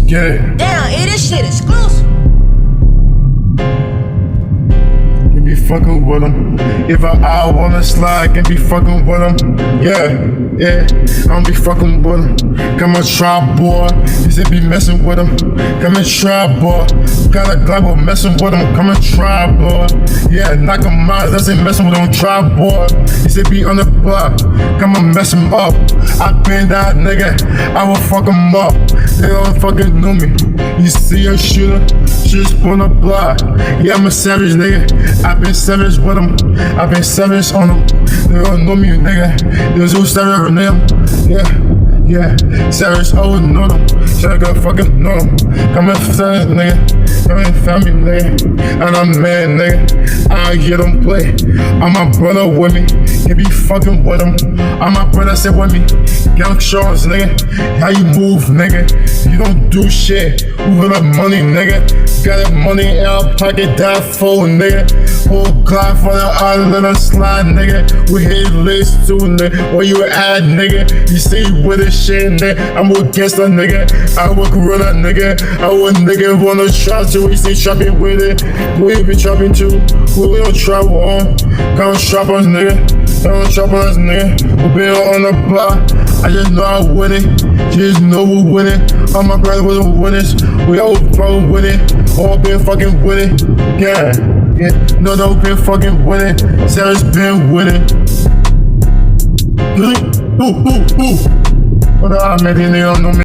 get it. Damn, this shit exclusive. Can be fucking with them. If I wanna slide, can be fucking with them. Yeah, I don't be fucking with them. Come and try, boy. He said be messing with them. Come and try, boy. Got a Glock, messing with them. Come and try, boy. Yeah, knock him out. That's it, messing with them. Try, boy. He said be on the block. Come and mess him up. I been that nigga. I will fuck him up. They don't fucking know me. You see a shooter, just on the block. Yeah, I'm a savage nigga. I been savage with them. I been savage on them. They don't know me, nigga. There's no savage on them. Yeah, savage, I would know them. Shut up, fucking know them. Come and savage, nigga. Come and family, nigga. And I'm mad, nigga. I hear them play. I'm my brother with me. He be fucking with them. I'm my brother, sit with me. Young shorts, nigga. How you move, nigga? You don't do shit. Who got money, nigga? Got that money in our pocket, that phone, nigga. Whole clock for the island, let us slide, nigga. We hit lace too, nigga. Where you at, nigga? You see with this shit, nigga. I'm against a nigga. I work with a nigga. I want nigga wanna trap to. We see trapping with it. Who you be trapping to? Who we don't travel on? Come trap us, nigga. Come trap us, nigga. We been on the block. I just know I win it. Just know we win it. All my brothers was winners. We all fucking with it. All been fucking with it. Yeah. No, don't been fucking with it. Sarah's been with it. What up, man? They don't know me.